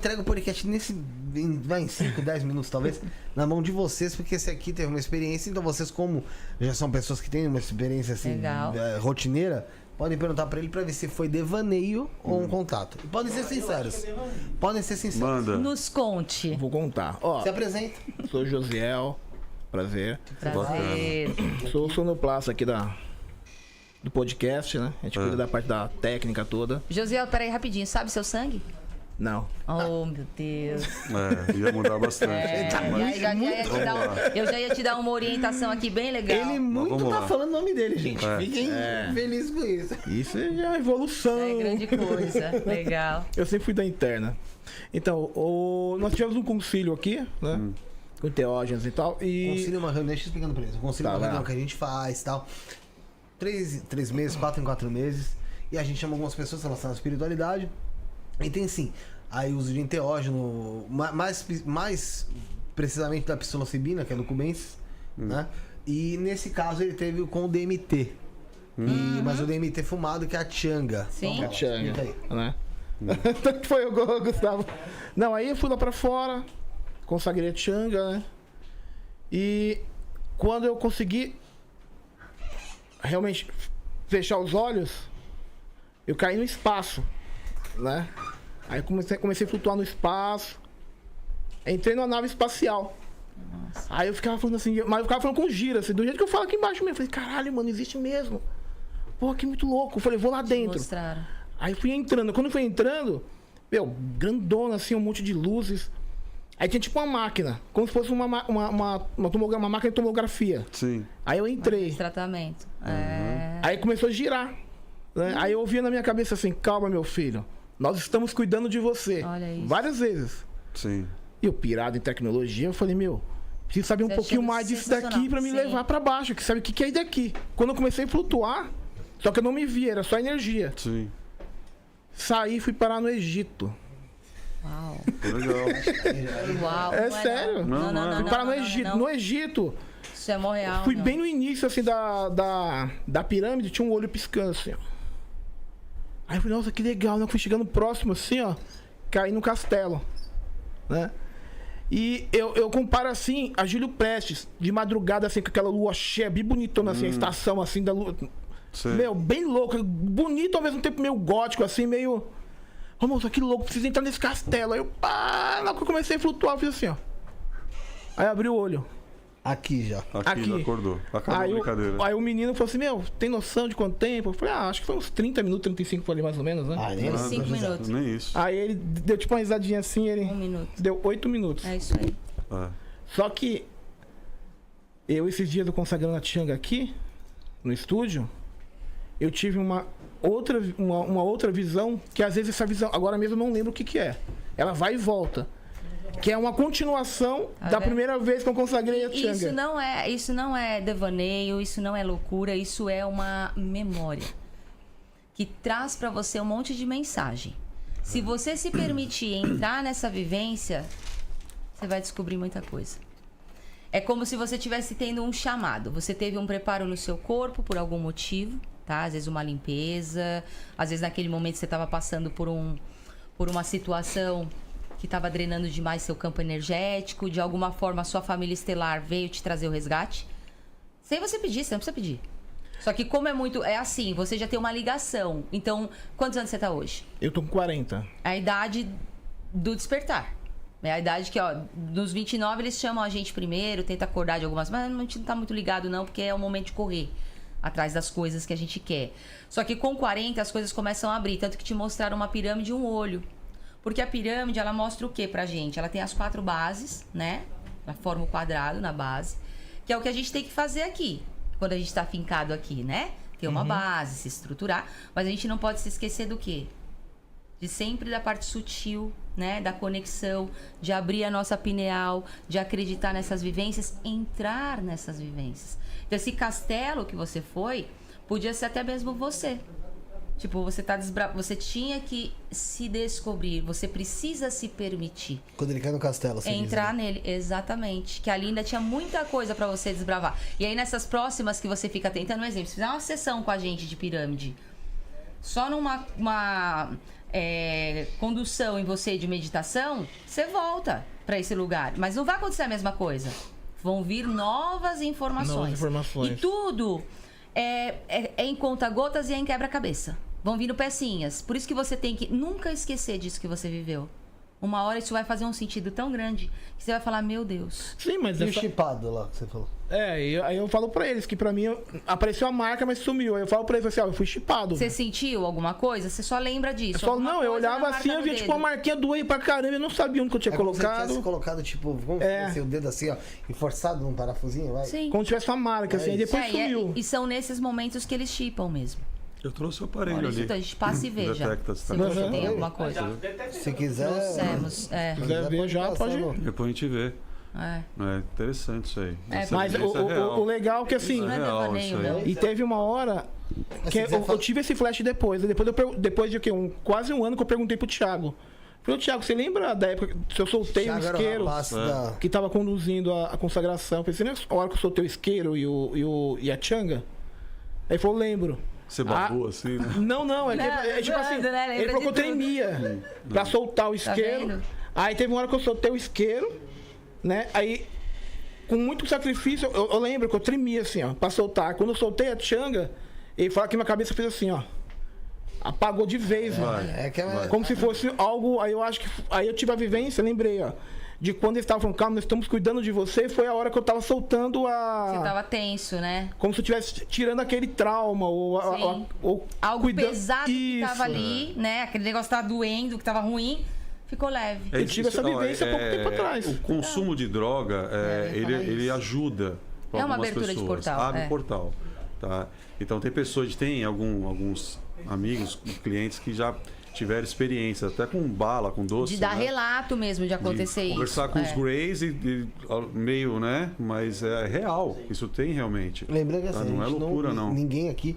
entrega o podcast em 5, 10 minutos, talvez, na mão de vocês, porque esse aqui teve uma experiência, então vocês, como já são pessoas que têm uma experiência assim, rotineira, podem perguntar pra ele pra ver se foi devaneio ou um contato. E podem ser sinceros. Podem ser sinceros. Manda. Nos conte. Vou contar. Ó, Se apresenta. sou Josiel. Prazer. Prazer. Sou sonoplasta aqui do podcast, né? A gente cuida da parte da técnica toda. Josiel, peraí rapidinho. Sabe seu sangue? Não. Oh, meu Deus. Ia mudar bastante. Eu já ia te dar uma orientação aqui bem legal. Ele muito vamos tá lá. falando o nome dele, gente. Fiquem felizes com isso. Isso já é evolução. É grande coisa. Legal. Eu sempre fui da interna. Então, nós tivemos um concílio aqui, né? Com teógenos e tal. E... Concílio é uma reunião, deixa eu explicando pra eles. O concílio é uma Tá, reunião vai. que a gente faz e tal. 3 meses, 4 em 4 meses. E a gente chama algumas pessoas relacionadas à espiritualidade. E tem sim, aí uso de enteógeno, mais precisamente da psilocibina, que é do cubensis, né? E nesse caso ele teve com o DMT. Mas o DMT fumado, que é a Changa. Sim. A Changa, Conta aí. né? Tanto foi o Gustavo. Não, aí eu fui lá pra fora, consagrei a Changa, né? E quando eu consegui realmente fechar os olhos, eu caí no espaço, né? Aí comecei a flutuar no espaço. Entrei numa nave espacial. Nossa. Aí eu ficava falando assim, mas eu ficava falando com gira, assim, do jeito que eu falo aqui embaixo mesmo. Eu falei, caralho, mano, existe mesmo. Pô, que muito louco. Eu falei, vou lá dentro. Mostraram. Aí fui entrando. Quando eu fui entrando, meu, grandona, assim, um monte de luzes. Aí tinha tipo uma máquina, como se fosse uma máquina de tomografia. Sim. Aí eu entrei. Esse tratamento. É. Aí começou a girar. Né? Aí eu ouvia na minha cabeça assim, calma, meu filho. Nós estamos cuidando de você. Olha isso. Várias vezes. Sim. E eu pirado em tecnologia, eu falei, meu, preciso saber um Você pouquinho achando mais disso daqui sensacional. pra me Sim. levar pra baixo, que sabe o que é isso daqui. Quando eu comecei a flutuar, só que eu não me via, era só energia. Sim. Saí e fui parar no Egito. Uau. Legal. Uau. É não sério? Não, não, não. Fui parar no não, Egito. não. No Egito, Isso é mó real. fui não. bem no início, assim, da pirâmide, tinha um olho piscando, assim, ó. Aí eu falei, nossa, que legal, né? Fui chegando próximo, assim, ó, caí no castelo, né? E eu comparo, assim, a Júlio Prestes, de madrugada, assim, com aquela lua cheia, bem bonitona, assim, a estação, assim, da lua. Sim. Meu, bem louco, bonito ao mesmo tempo, meio gótico, assim, meio... Ô, moça, que louco, preciso entrar nesse castelo. Aí eu, pá, na hora que eu comecei a flutuar, eu fiz assim, ó. Aí abri o olho. Aqui já. Aqui já acordou. Acabou a brincadeira. Aí o menino falou assim, meu, tem noção de quanto tempo? Eu falei, acho que foi uns 30 minutos, 35 por ali mais ou menos, né? Nem Nada. 5 minutos. Nem isso. Aí ele deu tipo uma risadinha assim, ele 1 minuto. deu 8 minutos. É isso aí. É. Só que esses dias eu consagrando a Changa aqui, no estúdio, eu tive uma outra visão, que às vezes essa visão, agora mesmo eu não lembro o que é. Ela vai e volta. Que é uma continuação da primeira vez que eu consagrei a Changa. Isso não é devaneio, isso não é loucura, isso é uma memória que traz pra você um monte de mensagem. Se você se permitir entrar nessa vivência, você vai descobrir muita coisa. É como se você estivesse tendo um chamado. Você teve um preparo no seu corpo por algum motivo, tá? Às vezes uma limpeza, às vezes naquele momento você estava passando por uma situação que estava drenando demais seu campo energético, de alguma forma a sua família estelar veio te trazer o resgate. Sem você pedir, você não precisa pedir. Só que como é assim, você já tem uma ligação. Então, quantos anos você tá hoje? Eu tô com 40. A idade do despertar. É a idade que, ó, nos 29 eles chamam a gente primeiro, tenta acordar de algumas... Mas a gente não tá muito ligado não, porque é o momento de correr atrás das coisas que a gente quer. Só que com 40 as coisas começam a abrir, tanto que te mostraram uma pirâmide e um olho. Porque a pirâmide, ela mostra o que pra gente? Ela tem as 4 bases, né? Ela forma o quadrado na base, que é o que a gente tem que fazer aqui, quando a gente tá fincado aqui, né? Ter uma base, se estruturar. Mas a gente não pode se esquecer do quê? De sempre da parte sutil, né? Da conexão, de abrir a nossa pineal, de acreditar nessas vivências, entrar nessas vivências. Então, esse castelo que você foi, podia ser até mesmo você. Tipo, você tinha que se descobrir, você precisa se permitir. Quando ele cai no castelo, você Entrar diz, né? nele, exatamente. Que ali ainda tinha muita coisa pra você desbravar. E aí nessas próximas que você fica tentando, um exemplo, se fizer uma sessão com a gente de pirâmide, só condução em você de meditação, você volta para esse lugar. Mas não vai acontecer a mesma coisa. Vão vir novas informações. E tudo é em conta-gotas e é em quebra-cabeça. Vão vindo pecinhas. Por isso que você tem que nunca esquecer disso que você viveu. Uma hora isso vai fazer um sentido tão grande que você vai falar, meu Deus. Sim, mas... E o chipado lá que você falou? Aí eu falo pra eles que pra mim apareceu a marca, mas sumiu. Aí eu falo pra eles assim, ó, eu fui chipado. Você sentiu alguma coisa? Você só lembra disso? Eu falo, não, eu olhava assim, eu via tipo uma marquinha do aí pra caramba, eu não sabia onde que eu tinha colocado. Como se colocado, tipo, vamos ver o dedo assim, ó, e forçado num parafusinho, vai? Sim. Como se tivesse uma marca, assim, aí depois sumiu. E são nesses momentos que eles chipam mesmo. Eu trouxe o aparelho ali. Então a gente passa e veja. Detecta, se você tem alguma coisa. Se quiser... Trouxemos, Se quiser ver já, pode ir. Depois a gente vê. É interessante isso aí. Mas o legal é que assim... Não é devaneio, não. E teve uma hora que eu tive esse flash depois. Depois de quase um ano que eu perguntei pro Thiago. Falei, Thiago, você lembra da época que eu soltei o isqueiro que tava conduzindo a consagração? Eu pensei, a hora que eu soltei o isqueiro e a Changa? Aí ele falou, lembro. Você babou assim, né? Não, é tipo assim, ele falou que eu tremia pra soltar o isqueiro. Tá, aí teve uma hora que eu soltei o isqueiro, né? Aí, com muito sacrifício, eu lembro que eu tremia assim, ó, pra soltar. Quando eu soltei a Changa, ele falou que minha cabeça fez assim, ó. Apagou de vez, mano. Como se fosse algo. Aí eu acho que. Aí eu tive a vivência, lembrei, ó. De quando eles estavam falando, calma, nós estamos cuidando de você, foi a hora que eu tava soltando a... Você tava tenso, né? Como se eu estivesse tirando aquele trauma, ou algo pesado que tava ali, né? Aquele negócio tava doendo, que tava ruim, ficou leve. Eu tive essa vivência há pouco tempo atrás. O consumo de droga, ele ajuda pra uma abertura pessoas. De portal. Abre portal, tá? Então tem pessoas, tem alguns amigos, clientes que já tiveram experiência, até com bala, com doce. De dar relato mesmo de acontecer isso. Conversar com os Greys e meio, né? Mas é real. Isso tem realmente. Lembrando que assim, não é loucura, não. Ninguém aqui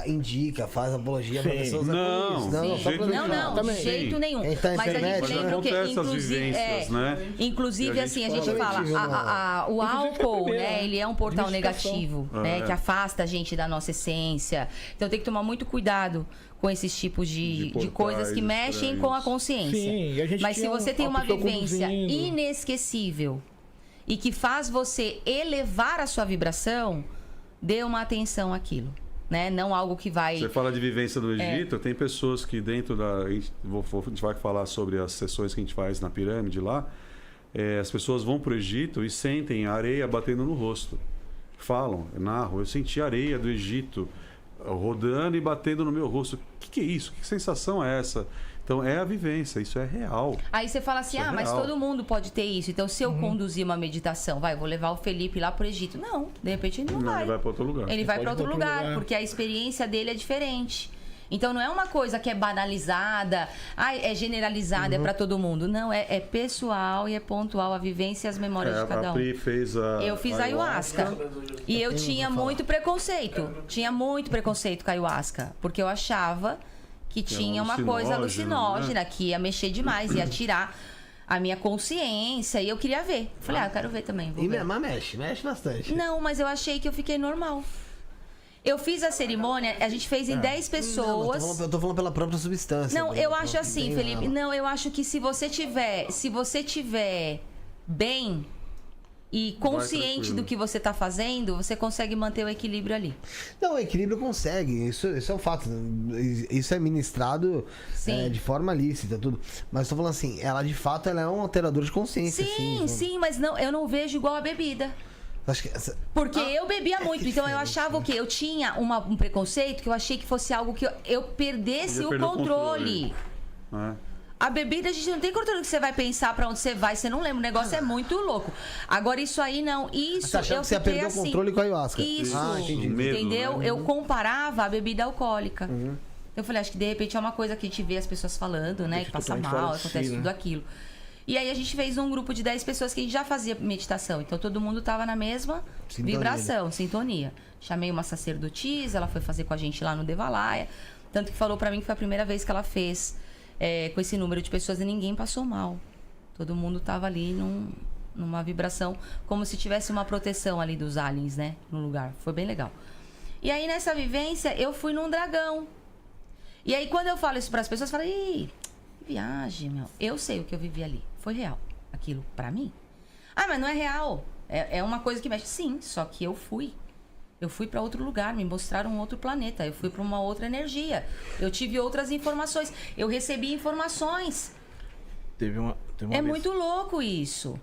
indica, faz apologia pra pessoas. Não, de jeito nenhum. Mas a gente lembra que, inclusive assim, a gente fala, o álcool, né, ele é um portal negativo, né, que afasta a gente da nossa essência. Então tem que tomar muito cuidado com esses tipos de coisas que mexem com a consciência. Sim, a gente mas se você tem uma vivência inesquecível e que faz você elevar a sua vibração, dê uma atenção àquilo. Né? Não algo que vai... Você fala de vivência do Egito, tem pessoas que dentro da... A gente vai falar sobre as sessões que a gente faz na pirâmide lá. As pessoas vão para o Egito e sentem a areia batendo no rosto. Falam, narram, eu senti a areia do Egito rodando e batendo no meu rosto. O que é isso? Que sensação é essa? Então, é a vivência, isso é real. Aí você fala assim, mas todo mundo pode ter isso. Então, se eu conduzir uma meditação, vou levar o Felipe lá pro Egito. Não, de repente ele não vai. Ele vai para outro lugar. Ele vai para outro lugar, porque a experiência dele é diferente. Então, não é uma coisa que é banalizada, é generalizada, é para todo mundo. Não, é pessoal e é pontual a vivência e as memórias de cada um. A Pri fez eu fiz ayahuasca. E eu tinha muito preconceito. Tinha muito preconceito com a ayahuasca. Porque eu achava que tinha uma coisa alucinógena, né? Que ia mexer demais, ia tirar a minha consciência. E eu queria ver. Falei, eu quero ver também. Mas mexe bastante. Não, mas eu achei que eu fiquei normal. Eu fiz a cerimônia, a gente fez em 10 pessoas. Não, eu tô falando pela própria substância. Não, eu acho assim, Felipe. Não, eu acho que se você tiver bem e consciente do que você tá fazendo, você consegue manter o equilíbrio ali. Não, o equilíbrio consegue. Isso é um fato. Isso é ministrado de forma lícita, tudo. Mas eu tô falando assim, ela de fato ela é um alterador de consciência. Sim, mas não, eu não vejo igual a bebida. Porque eu bebia muito, então eu achava o quê? Eu tinha um preconceito que eu achei que fosse algo que eu perdesse o controle. A bebida, a gente não tem controle que você vai pensar pra onde você vai, você não lembra, o negócio é muito louco. Agora isso aí não, isso você achava eu que você fiquei perdeu o controle com a ayahuasca. Isso, entendi. Entendeu? Eu comparava a bebida alcoólica. Eu falei, acho que de repente é uma coisa que a gente vê as pessoas falando, né? Que passa mal, acontece tudo aquilo. E aí a gente fez um grupo de 10 pessoas que a gente já fazia meditação. Então todo mundo tava na mesma vibração, sintonia. Chamei uma sacerdotisa, ela foi fazer com a gente lá no Devalaya. Tanto que falou pra mim que foi a primeira vez que ela fez com esse número de pessoas e ninguém passou mal. Todo mundo tava ali numa vibração, como se tivesse uma proteção ali dos aliens, né? No lugar. Foi bem legal. E aí nessa vivência eu fui num dragão. E aí, quando eu falo isso para as pessoas, falam, ih, que viagem, meu. Eu sei o que eu vivi ali. Foi real. Aquilo para mim. Ah, mas não é real. É uma coisa que mexe. Sim, só que eu fui. Eu fui para outro lugar, me mostraram um outro planeta. Eu fui para uma outra energia. Eu tive outras informações. Eu recebi informações. Teve uma É vez- muito louco isso.